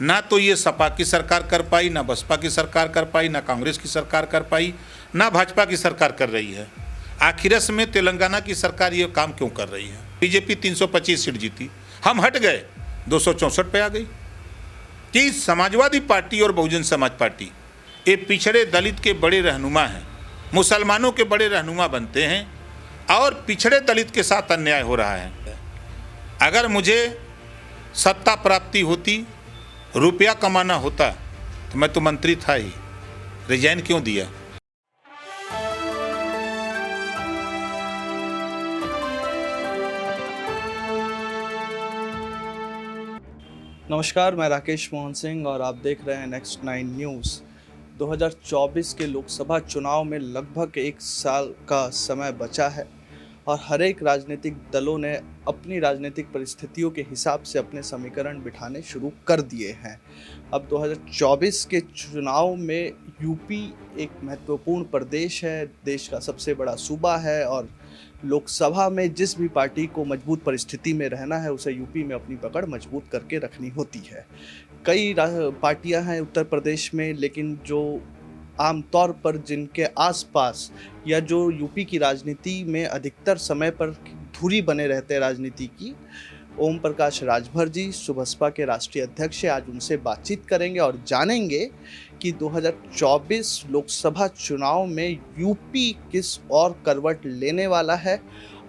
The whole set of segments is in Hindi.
ना तो ये सपा की सरकार कर पाई, ना बसपा की सरकार कर पाई, ना कांग्रेस की सरकार कर पाई, ना भाजपा की सरकार कर रही है। आखिरस में तेलंगाना की सरकार ये काम क्यों कर रही है? बीजेपी 325 सीट जीती, हम हट गए 264 पे आ गई। कि समाजवादी पार्टी और बहुजन समाज पार्टी ये पिछड़े दलित के बड़े रहनुमा हैं, मुसलमानों के बड़े रहनुमा बनते हैं और पिछड़े दलित के साथ अन्याय हो रहा है। अगर मुझे सत्ता प्राप्ति होती, रुपया कमाना होता तो मैं तो मंत्री था ही, रिजाइन क्यों दिया? नमस्कार, मैं राकेश मोहन सिंह और आप देख रहे हैं नेक्स्ट 9 न्यूज़। 2024 के लोकसभा चुनाव में लगभग एक साल का समय बचा है और हर एक राजनीतिक दलों ने अपनी राजनीतिक परिस्थितियों के हिसाब से अपने समीकरण बिठाने शुरू कर दिए हैं। अब 2024 के चुनाव में यूपी एक महत्वपूर्ण प्रदेश है, देश का सबसे बड़ा सूबा है और लोकसभा में जिस भी पार्टी को मजबूत परिस्थिति में रहना है उसे यूपी में अपनी पकड़ मजबूत करके रखनी होती है। कई पार्टियां हैं उत्तर प्रदेश में, लेकिन जो आमतौर पर जिनके आसपास या जो यूपी की राजनीति में अधिकतर समय पर धुरी बने रहते हैं राजनीति की, ओम प्रकाश राजभर जी सुबसपा के राष्ट्रीय अध्यक्ष हैं। आज उनसे बातचीत करेंगे और जानेंगे कि 2024 लोकसभा चुनाव में यूपी किस और करवट लेने वाला है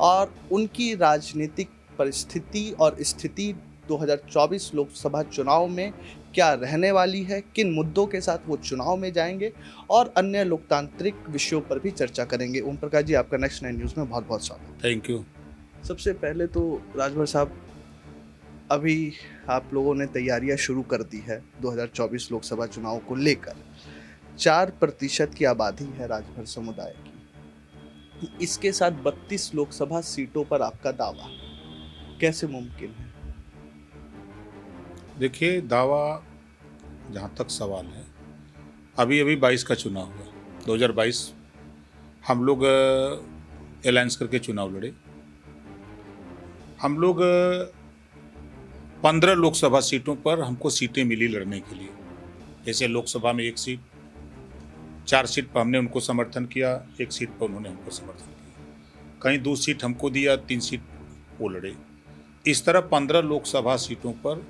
और उनकी राजनीतिक परिस्थिति और स्थिति 2024 लोकसभा चुनाव में क्या रहने वाली है, किन मुद्दों के साथ वो चुनाव में जाएंगे और अन्य लोकतांत्रिक विषयों पर भी चर्चा करेंगे। ओम प्रकाश जी, आपका नेक्स्ट 9 न्यूज़ में बहुत बहुत स्वागत। Thank you. सबसे पहले तो राजभर साहब, अभी आप लोगों ने तैयारियां शुरू कर दी है 2024 लोकसभा चुनाव को लेकर। 4% की आबादी है राजभर समुदाय की, इसके साथ 32 लोकसभा सीटों पर आपका दावा कैसे मुमकिन है? देखिए, दावा जहाँ तक सवाल है, अभी 22 का चुनाव हुआ, 2022 हम लोग अलायंस करके चुनाव लड़े। हम लोग 15 लोकसभा सीटों पर हमको सीटें मिली लड़ने के लिए। जैसे लोकसभा में 1 सीट, 4 सीट पर हमने उनको समर्थन किया, 1 सीट पर उन्होंने हमको समर्थन किया, कहीं 2 सीट हमको दिया, 3 सीट वो लड़े। इस तरह 15 लोकसभा सीटों पर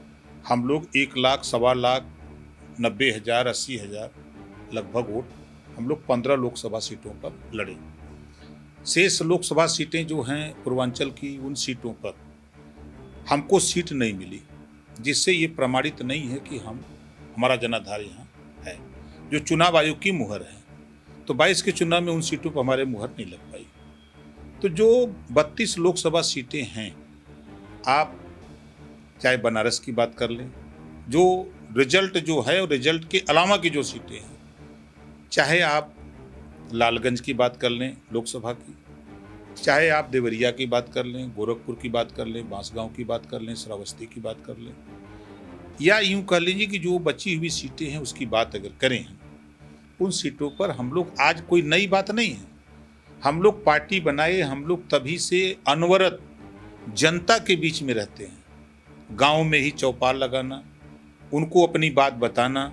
हम लोग 1 लाख, 1.25 लाख, 90,000, 80,000 लगभग वोट हम लोग 15 लोकसभा सीटों पर लड़े। शेष लोकसभा सीटें जो हैं पूर्वांचल की, उन सीटों पर हमको सीट नहीं मिली, जिससे ये प्रमाणित नहीं है कि हमारा जनाधार यहाँ है, जो चुनाव आयोग की मुहर है। तो 22 के चुनाव में उन सीटों पर हमारे मुहर नहीं लग पाई। तो जो 32 लोकसभा सीटें हैं, आप चाहे बनारस की बात कर लें, जो रिजल्ट जो है और रिजल्ट के अलावा की जो सीटें हैं, चाहे आप लालगंज की बात कर लें लोकसभा की, चाहे आप देवरिया की बात कर लें, गोरखपुर की बात कर लें, बांसगांव की बात कर लें, श्रावस्ती की बात कर लें, या यूं कह लीजिए कि जो बची हुई सीटें हैं उसकी बात अगर करें, उन सीटों पर हम लोग, आज कोई नई बात नहीं है, हम लोग पार्टी बनाए, हम लोग तभी से अनवरत जनता के बीच में रहते हैं। गांव में ही चौपाल लगाना, उनको अपनी बात बताना,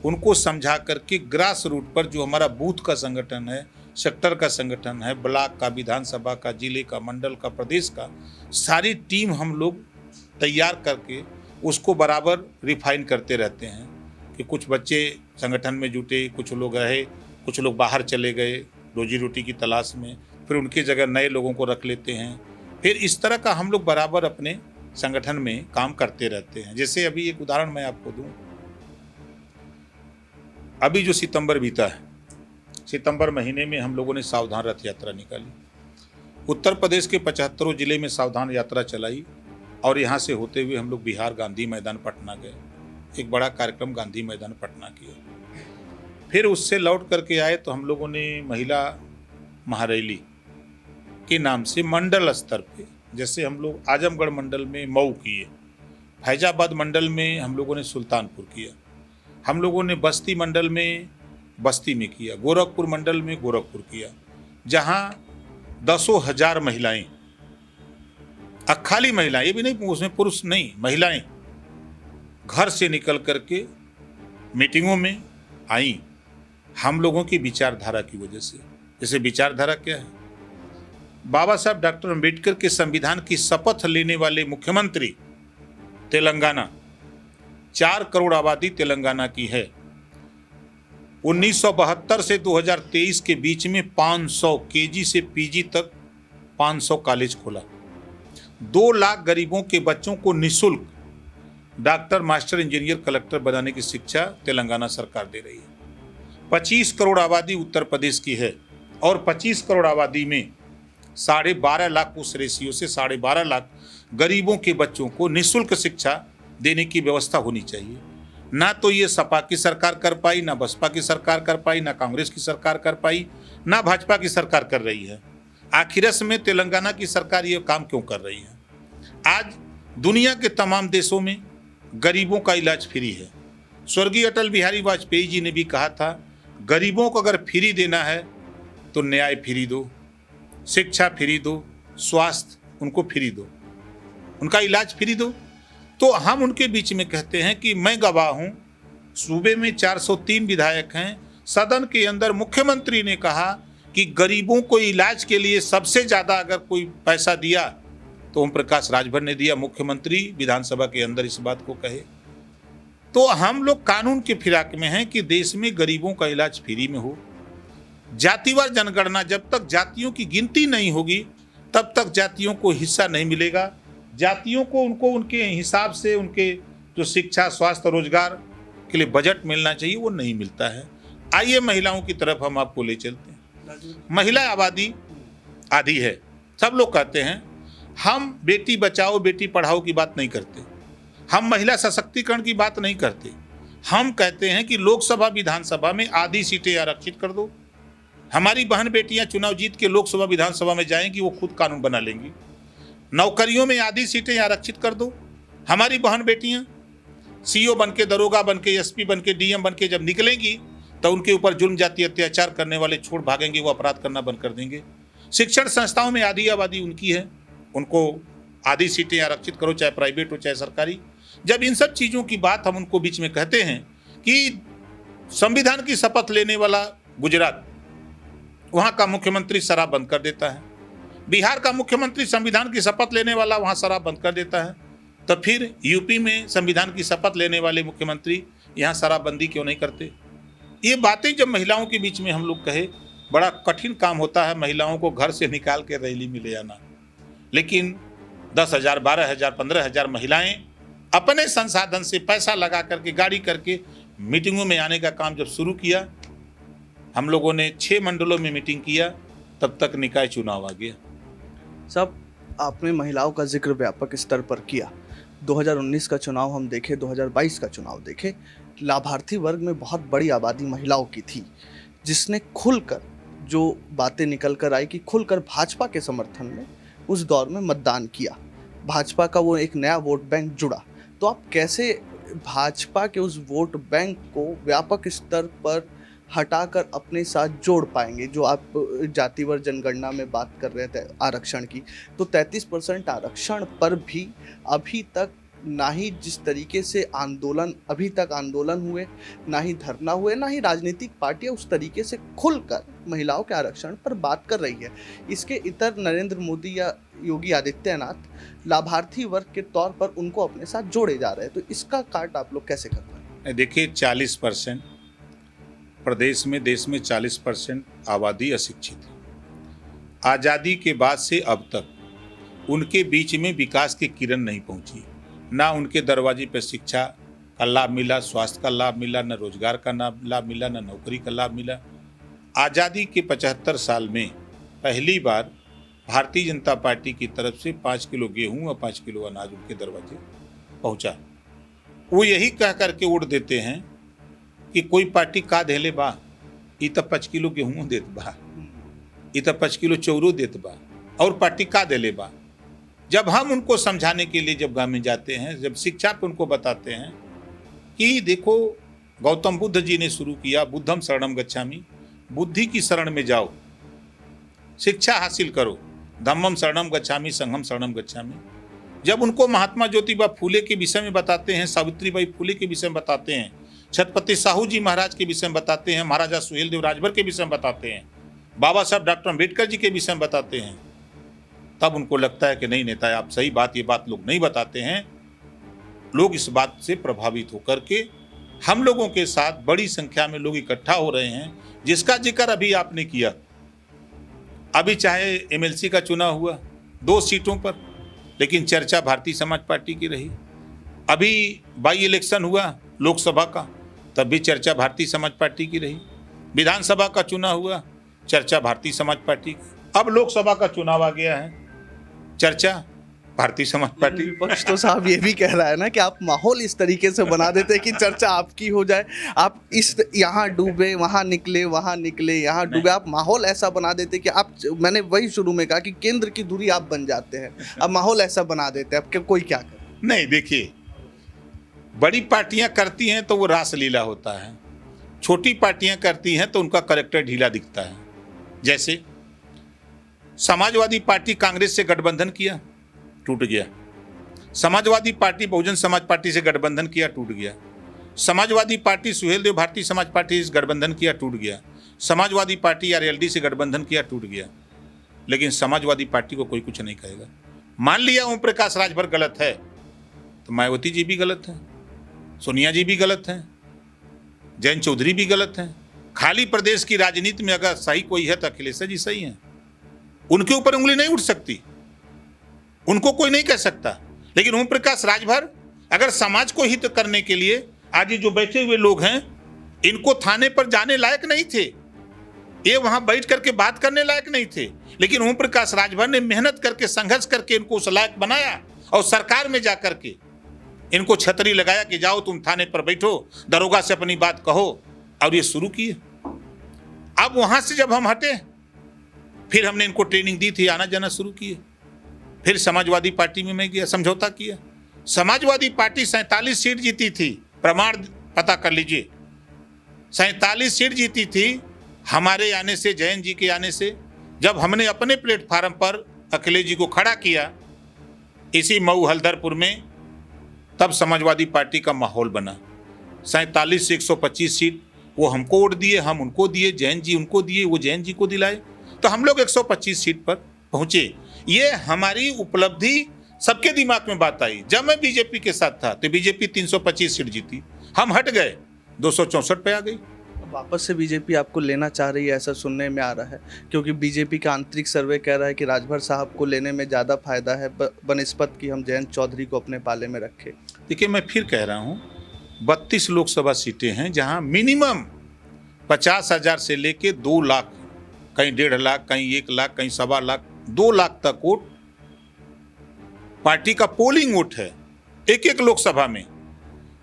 उनको समझा करके ग्रास रूट पर जो हमारा बूथ का संगठन है, सेक्टर का संगठन है, ब्लॉक का, विधानसभा का, जिले का, मंडल का, प्रदेश का, सारी टीम हम लोग तैयार करके उसको बराबर रिफाइन करते रहते हैं कि कुछ बच्चे संगठन में जुटे, कुछ लोग रहे, कुछ लोग बाहर चले गए रोजी रोटी की तलाश में, फिर उनकी जगह नए लोगों को रख लेते हैं। फिर इस तरह का हम लोग बराबर अपने संगठन में काम करते रहते हैं। जैसे अभी एक उदाहरण मैं आपको दूं, अभी जो सितंबर बीता है, सितंबर महीने में हम लोगों ने सावधान रथ यात्रा निकाली। उत्तर प्रदेश के 75 जिले में सावधान यात्रा चलाई और यहाँ से होते हुए हम लोग बिहार गांधी मैदान पटना गए, एक बड़ा कार्यक्रम गांधी मैदान पटना किया। फिर उससे लौट करके आए तो हम लोगों ने महिला महारैली के नाम से मंडल स्तर पे, जैसे हम लोग आजमगढ़ मंडल में मऊ किए, फैजाबाद मंडल में हम लोगों ने सुल्तानपुर किया, हम लोगों ने बस्ती मंडल में बस्ती में किया, गोरखपुर मंडल में गोरखपुर किया, जहाँ 10,000 महिलाएं, खाली महिलाएं, ये भी नहीं उसमें पुरुष नहीं, महिलाएं घर से निकल करके मीटिंगों में आई हम लोगों की विचारधारा की वजह से। जैसे विचारधारा क्या है, बाबा साहब डॉक्टर अम्बेडकर के संविधान की शपथ लेने वाले मुख्यमंत्री तेलंगाना, 4 करोड़ आबादी तेलंगाना की है। 1972 से 2023 के बीच में 500 केजी से पीजी तक 500 कॉलेज खोला। 2 लाख गरीबों के बच्चों को निःशुल्क डॉक्टर, मास्टर, इंजीनियर, कलेक्टर बनाने की शिक्षा तेलंगाना सरकार दे रही है। 25 करोड़ आबादी उत्तर प्रदेश की है और 25 करोड़ आबादी में 12.5 लाख, उस रेशियो से 12.5 लाख गरीबों के बच्चों को निःशुल्क शिक्षा देने की व्यवस्था होनी चाहिए। ना तो ये सपा की सरकार कर पाई, ना बसपा की सरकार कर पाई, ना कांग्रेस की सरकार कर पाई, ना भाजपा की सरकार कर रही है। आखिरस में तेलंगाना की सरकार ये काम क्यों कर रही है? आज दुनिया के तमाम देशों में गरीबों का इलाज फ्री है। स्वर्गीय अटल बिहारी वाजपेयी जी ने भी कहा था, गरीबों को अगर फ्री देना है तो न्याय फ्री दो, शिक्षा फ्री दो, स्वास्थ्य उनको फ्री दो, उनका इलाज फ्री दो। तो हम उनके बीच में कहते हैं कि मैं गवाह हूं, सूबे में 403 विधायक हैं, सदन के अंदर मुख्यमंत्री ने कहा कि गरीबों को इलाज के लिए सबसे ज़्यादा अगर कोई पैसा दिया तो ओम प्रकाश राजभर ने दिया। मुख्यमंत्री विधानसभा के अंदर इस बात को कहे। तो हम लोग कानून के फिराक में हैं कि देश में गरीबों का इलाज फ्री में हो। जातिवार जनगणना, जब तक जातियों की गिनती नहीं होगी तब तक जातियों को हिस्सा नहीं मिलेगा। जातियों को उनको उनके हिसाब से उनके जो शिक्षा, स्वास्थ्य, रोजगार के लिए बजट मिलना चाहिए वो नहीं मिलता है। आइए महिलाओं की तरफ हम आपको ले चलते हैं। महिला आबादी आधी है। सब लोग कहते हैं हम बेटी बचाओ बेटी पढ़ाओ की बात नहीं करते, हम महिला सशक्तिकरण की बात नहीं करते। हम कहते हैं कि लोकसभा विधानसभा में आधी सीटें आरक्षित कर दो। हमारी बहन बेटियां चुनाव जीत के लोकसभा विधानसभा में जाएंगी, वो खुद कानून बना लेंगी। नौकरियों में आधी सीटें आरक्षित कर दो। हमारी बहन बेटियां सीओ बन के, दरोगा बन के, एसपी बन के, डीएम बन के जब निकलेंगी तो उनके ऊपर जुल्म, जाति, अत्याचार करने वाले छोड़ भागेंगे, वो अपराध करना बंद कर देंगे। शिक्षण संस्थाओं में आधी आबादी उनकी है, उनको आधी सीटें आरक्षित करो, चाहे प्राइवेट हो चाहे सरकारी। जब इन सब चीज़ों की बात हम उनको बीच में कहते हैं कि संविधान की शपथ लेने वाला गुजरात, वहाँ का मुख्यमंत्री शराब बंद कर देता है। बिहार का मुख्यमंत्री संविधान की शपथ लेने वाला वहाँ शराब बंद कर देता है। तो फिर यूपी में संविधान की शपथ लेने वाले मुख्यमंत्री यहाँ शराबबंदी क्यों नहीं करते? ये बातें जब महिलाओं के बीच में हम लोग कहे, बड़ा कठिन काम होता है महिलाओं को घर से निकाल के रैली में ले आना। लेकिन 10,000, 12,000, 15,000 महिलाएं अपने संसाधन से पैसा लगा करके, गाड़ी करके मीटिंगों में आने का काम जब शुरू किया, हम लोगों ने 6 मंडलों में मीटिंग किया, तब तक निकाय चुनाव आ गया। सब आपने महिलाओं का जिक्र व्यापक स्तर पर किया। 2019 का चुनाव हम देखें, 2022 का चुनाव देखें, लाभार्थी वर्ग में बहुत बड़ी आबादी महिलाओं की थी, जिसने खुलकर जो बातें निकल कर आई कि खुलकर भाजपा के समर्थन में उस दौर में मतदान किया। भाजपा का वो एक नया वोट बैंक जुड़ा। तो आप कैसे भाजपा के उस वोट बैंक को व्यापक स्तर पर हटाकर अपने साथ जोड़ पाएंगे? जो आप जातिवार जनगणना में बात कर रहे थे आरक्षण की, तो 33% आरक्षण पर भी अभी तक ना ही जिस तरीके से अभी तक आंदोलन हुए, ना ही धरना हुए, ना ही राजनीतिक पार्टियां उस तरीके से खुलकर महिलाओं के आरक्षण पर बात कर रही है। इसके इतर नरेंद्र मोदी या योगी आदित्यनाथ लाभार्थी वर्ग के तौर पर उनको अपने साथ जोड़े जा रहे हैं। तो इसका काट आप लोग कैसे कर पाए? देखिए, 40% प्रदेश में, देश में 40% आबादी अशिक्षित है। आज़ादी के बाद से अब तक उनके बीच में विकास की किरण नहीं पहुंची। ना उनके दरवाजे पर शिक्षा का लाभ मिला, स्वास्थ्य का लाभ मिला, न रोजगार का लाभ मिला, न नौकरी का लाभ मिला। आज़ादी के 75 साल में पहली बार भारतीय जनता पार्टी की तरफ से 5 किलो गेहूं और 5 किलो अनाज उनके दरवाजे पहुंचा। वो यही कह करके वोट देते हैं कि कोई पार्टी का देले बा, ई तो 5 किलो गेहूं देत बा, ई तो 5 किलो चौरो देत बा, और पार्टी का देले बा। जब हम उनको समझाने के लिए जब गाँव में जाते हैं, जब शिक्षा पे उनको बताते हैं कि देखो गौतम बुद्ध जी ने शुरू किया, बुद्धम शरणम गच्छामि, बुद्धि की शरण में जाओ, शिक्षा हासिल करो, धम्मम शरणम गच्छामि, संघम शरणम गच्छामि। जब उनको महात्मा ज्योतिबा फूले के विषय में बताते हैं, सावित्रीबाई फूले के विषय में बताते हैं, छत्रपति साहू जी महाराज के विषय में बताते हैं, महाराजा सुहेलदेव राजभर के विषय में बताते हैं, बाबा साहब डॉक्टर अम्बेडकर जी के विषय में बताते हैं, तब उनको लगता है कि नहीं नेता आप सही बात, ये बात लोग नहीं बताते हैं। लोग इस बात से प्रभावित होकर के हम लोगों के साथ बड़ी संख्या में लोग इकट्ठा हो रहे हैं, जिसका जिक्र अभी आपने किया। अभी चाहे एमएलसी का चुनाव हुआ 2 सीटों पर, लेकिन चर्चा भारतीय समाज पार्टी की रही। अभी बाई इलेक्शन हुआ लोकसभा का, तब भी चर्चा भारतीय समाज पार्टी की रही। विधानसभा का चुनाव हुआ, चर्चा भारतीय समाज पार्टी की। अब लोकसभा का चुनाव आ गया है, चर्चा भारतीय समाज पार्टी। विपक्ष तो साहब ये भी कह रहा है ना कि आप माहौल इस तरीके से बना देते हैं कि चर्चा आपकी हो जाए, आप इस यहाँ डूबे वहाँ निकले, वहाँ निकले यहाँ डूबे, आप माहौल ऐसा बना देते कि आप, मैंने वही शुरू में कहा कि केंद्र की दूरी आप बन जाते हैं, अब माहौल ऐसा बना देते हैं, अब कोई क्या करे। नहीं, देखिए बड़ी पार्टियां करती हैं तो वो रासलीला होता है, छोटी पार्टियां करती हैं तो उनका करेक्टर ढीला दिखता है। जैसे समाजवादी पार्टी कांग्रेस से गठबंधन किया, टूट गया। समाजवादी पार्टी बहुजन समाज पार्टी से गठबंधन किया, टूट गया। समाजवादी पार्टी सुहेलदेव भारतीय समाज पार्टी से गठबंधन किया, टूट गया। समाजवादी पार्टी आरएलडी से गठबंधन किया, टूट गया। लेकिन समाजवादी पार्टी को कोई कुछ नहीं कहेगा। मान लिया ओम प्रकाश राजभर गलत है तो मायावती जी भी गलत है, सोनिया जी भी गलत हैं, जयंत चौधरी भी गलत हैं। खाली प्रदेश की राजनीति में अगर सही कोई है तो अखिलेश जी सही हैं, उनके ऊपर उंगली नहीं उठ सकती, उनको कोई नहीं कह सकता। लेकिन ओम प्रकाश राजभर अगर समाज को हित करने के लिए, आज ये जो बैठे हुए लोग हैं, इनको थाने पर जाने लायक नहीं थे, ये वहां बैठ करके बात करने लायक नहीं थे, लेकिन ओम प्रकाश राजभर ने मेहनत करके संघर्ष करके इनको उस लायक बनाया और सरकार में जाकर के इनको छतरी लगाया कि जाओ तुम थाने पर बैठो, दरोगा से अपनी बात कहो, और ये शुरू किए। अब वहां से जब हम हटे, फिर हमने इनको ट्रेनिंग दी थी, आना जाना शुरू किए। फिर समाजवादी पार्टी में मैं गया, समझौता किया। समाजवादी पार्टी 47 सीट जीती थी, प्रमाण पता कर लीजिए, 47 सीट जीती थी हमारे आने से, जयंत जी के आने से। जब हमने अपने प्लेटफार्म पर अखिलेश जी को खड़ा किया इसी मऊ हल्दरपुर में, तब समाजवादी पार्टी का माहौल बना। 47 से 125 सीट वो हमको वोट दिए, हम उनको दिए, जयंत जी उनको दिए, वो जयंत जी को दिलाए, तो हम लोग 125 सीट पर पहुंचे। ये हमारी उपलब्धि सबके दिमाग में बात आई। जब मैं बीजेपी के साथ था तो बीजेपी 325 सीट जीती, हम हट गए 264 पे आ गई। वापस से बीजेपी आपको लेना चाह रही है, ऐसा सुनने में आ रहा है, क्योंकि बीजेपी का आंतरिक सर्वे कह रहा है कि राजभर साहब को लेने में ज़्यादा फायदा है बनिस्बत कि हम जयंत चौधरी को अपने पाले में रखें। देखिए, मैं फिर कह रहा हूँ, 32 लोकसभा सीटें हैं जहाँ मिनिमम 50,000 से लेके 2 लाख, कहीं 1.5 लाख, कहीं 1 लाख, कहीं 1.25 लाख, 2 लाख तक वोट पार्टी का पोलिंग वोट है एक लोकसभा में।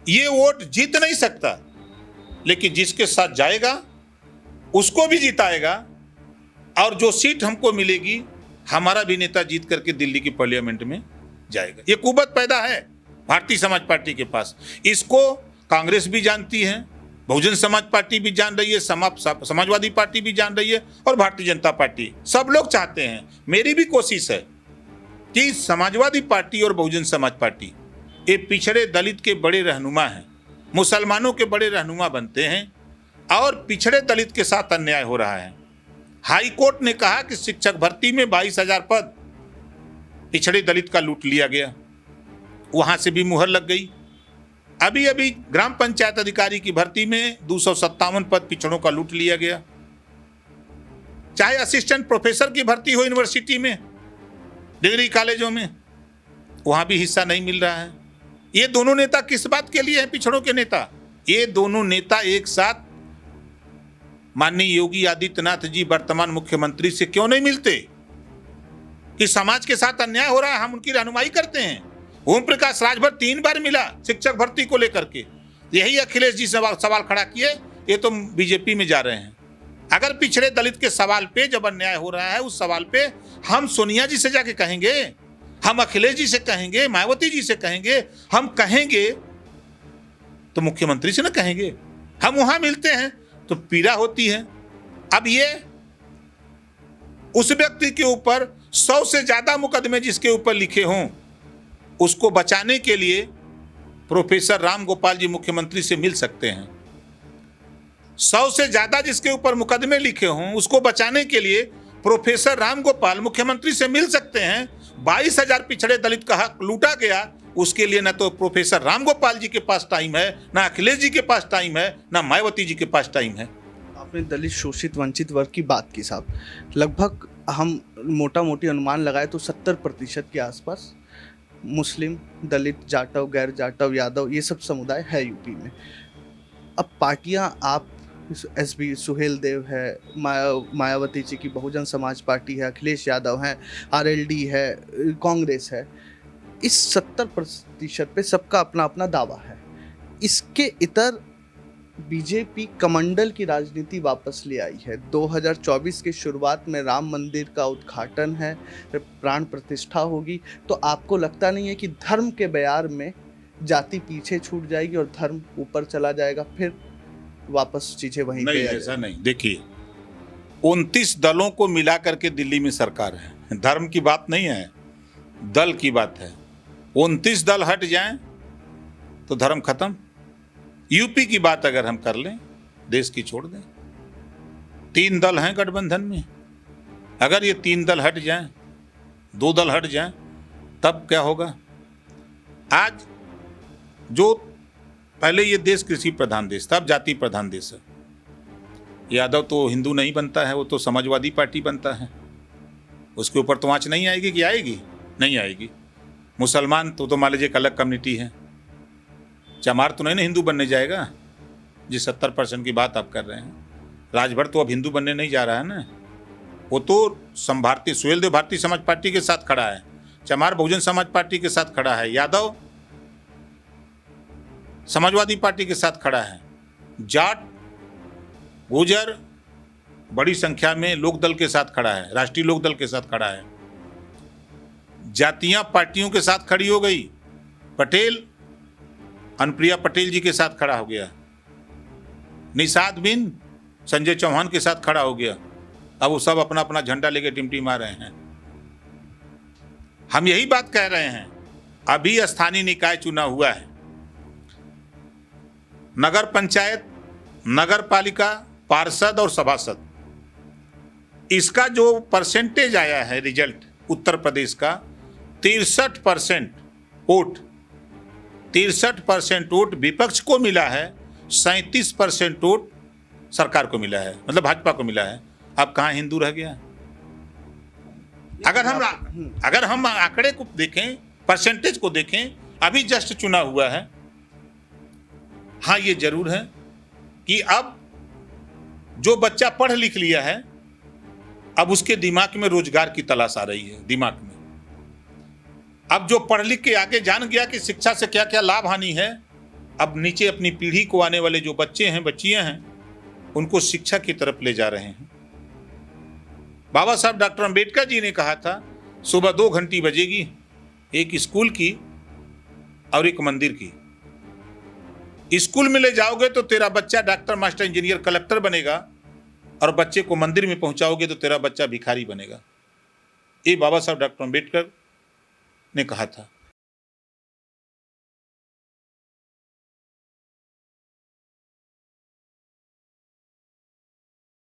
ये वोट जीत नहीं सकता, लेकिन जिसके साथ जाएगा उसको भी जिताएगा, और जो सीट हमको मिलेगी हमारा भी नेता जीत करके दिल्ली की पार्लियामेंट में जाएगा। ये कुवत पैदा है भारतीय समाज पार्टी के पास। इसको कांग्रेस भी जानती है, बहुजन समाज पार्टी भी जान रही है, समाजवादी पार्टी भी जान रही है, और भारतीय जनता पार्टी, सब लोग चाहते हैं। मेरी भी कोशिश है कि समाजवादी पार्टी और बहुजन समाज पार्टी ये पिछड़े दलित के बड़े रहनुमा हैं, मुसलमानों के बड़े रहनुमा बनते हैं, और पिछड़े दलित के साथ अन्याय हो रहा है। हाई कोर्ट ने कहा कि शिक्षक भर्ती में 22,000 पद पिछड़े दलित का लूट लिया गया, वहां से भी मुहर लग गई। अभी अभी ग्राम पंचायत अधिकारी की भर्ती में 257 पद पिछड़ों का लूट लिया गया। चाहे असिस्टेंट प्रोफेसर की भर्ती हो यूनिवर्सिटी में, डिग्री कॉलेजों में, वहां भी हिस्सा नहीं मिल रहा है। ये दोनों नेता किस बात के लिए हैं पिछड़ों के नेता? ये दोनों नेता एक साथ माननीय योगी आदित्यनाथ जी वर्तमान मुख्यमंत्री से क्यों नहीं मिलते कि समाज के साथ अन्याय हो रहा है, हम उनकी रहनुमाई करते हैं। ओम प्रकाश राजभर 3 बार मिला शिक्षक भर्ती को लेकर के, यही अखिलेश जी सवाल खड़ा किए, ये तो बीजेपी में जा रहे हैं। अगर पिछड़े दलित के सवाल पे जब अन्याय हो रहा है, उस सवाल पे हम सोनिया जी से जाके कहेंगे, हम अखिलेश जी से कहेंगे, मायावती जी से कहेंगे, हम कहेंगे तो मुख्यमंत्री से ना कहेंगे। हम वहां मिलते हैं तो पीड़ा होती है। अब ये उस व्यक्ति के ऊपर 100 से ज्यादा मुकदमे जिसके ऊपर लिखे हों, उसको बचाने के लिए प्रोफेसर राम गोपाल जी मुख्यमंत्री से मिल सकते हैं। 100 से ज्यादा जिसके ऊपर मुकदमे लिखे हों उसको बचाने के लिए प्रोफेसर राम गोपाल मुख्यमंत्री से मिल सकते हैं। 22,000 पिछड़े दलित का हक लूटा गया, उसके लिए न तो प्रोफेसर राम गोपाल जी के पास टाइम है, ना अखिलेश जी के पास टाइम है, ना मायावती जी के पास टाइम है। आपने दलित शोषित वंचित वर्ग की बात की साहब, लगभग हम मोटा मोटी अनुमान लगाए तो 70% के आसपास मुस्लिम, दलित, जाटव, गैर जाटव, यादव ये सब समुदाय है यूपी में। अब पार्टियां आप एसबी सुहेल देव है, मायावती जी की बहुजन समाज पार्टी है, अखिलेश यादव हैं, आरएलडी है, कांग्रेस है, इस 70% पे सबका अपना अपना दावा है। इसके इतर बीजेपी कमंडल की राजनीति वापस ले आई है। 2024 के शुरुआत में राम मंदिर का उद्घाटन है, प्राण प्रतिष्ठा होगी, तो आपको लगता नहीं है कि धर्म के बयार में जाति पीछे छूट जाएगी और धर्म ऊपर चला जाएगा, फिर वापस चीजें वहीं नहीं, पे ऐसा नहीं। देखिए 29 दलों को मिला करके दिल्ली में सरकार है, धर्म की बात नहीं है, दल की बात है। 29 दल हट जाएं तो धर्म खत्म। यूपी की बात अगर हम कर लें, देश की छोड़ दें, 3 दल हैं गठबंधन में, अगर ये 3 दल हट जाएं, 2 दल हट जाएं, तब क्या होगा? आज जो पहले ये देश कृषि प्रधान देश था, अब जाति प्रधान देश है। यादव तो हिंदू नहीं बनता है, वो तो समाजवादी पार्टी बनता है, उसके ऊपर तो आंच नहीं आएगी कि आएगी? नहीं आएगी। मुसलमान तो मान लीजिए एक अलग कम्युनिटी है, चमार तो नहीं ना हिंदू बनने जाएगा, जिस 70% की बात आप कर रहे हैं। राजभर तो अब हिंदू बनने नहीं जा रहा है ना, वो तो भारतीय सुहेल देव भारतीय समाज पार्टी के साथ खड़ा है, चमार बहुजन समाज पार्टी के साथ खड़ा है, यादव समाजवादी पार्टी के साथ खड़ा है, जाट गुजर बड़ी संख्या में लोकदल के साथ खड़ा है, राष्ट्रीय लोकदल के साथ खड़ा है। जातियां पार्टियों के साथ खड़ी हो गई, पटेल अनुप्रिया पटेल जी के साथ खड़ा हो गया, निषाद बिन संजय चौहान के साथ खड़ा हो गया, अब वो सब अपना अपना झंडा लेके टिमटिमा रहे हैं। हम यही बात कह रहे हैं, अभी स्थानीय निकाय चुना हुआ है, नगर पंचायत, नगर पालिका, पार्षद और सभासद, इसका जो परसेंटेज आया है रिजल्ट उत्तर प्रदेश का 63% वोट, 63% वोट विपक्ष को मिला है, 37% वोट सरकार को मिला है, मतलब भाजपा को मिला है। अब कहाँ हिंदू रह गया? अगर हम आंकड़े को देखें, परसेंटेज को देखें, अभी जस्ट चुना हुआ है। हाँ, ये जरूर है कि अब जो बच्चा पढ़ लिख लिया है, अब उसके दिमाग में रोजगार की तलाश आ रही है। दिमाग में अब जो पढ़ लिख के आगे जान गया कि शिक्षा से क्या क्या लाभ हानि है, अब नीचे अपनी पीढ़ी को आने वाले जो बच्चे हैं, बच्चियां हैं, उनको शिक्षा की तरफ ले जा रहे हैं। बाबा साहब डॉक्टर अंबेडकर जी ने कहा था, सुबह 2 घंटी बजेगी, एक स्कूल की और एक मंदिर की। स्कूल में ले जाओगे तो तेरा बच्चा डॉक्टर, मास्टर, इंजीनियर, कलेक्टर बनेगा, और बच्चे को मंदिर में पहुंचाओगे तो तेरा बच्चा भिखारी बनेगा। ये बाबा साहब डॉक्टर अंबेडकर ने कहा था।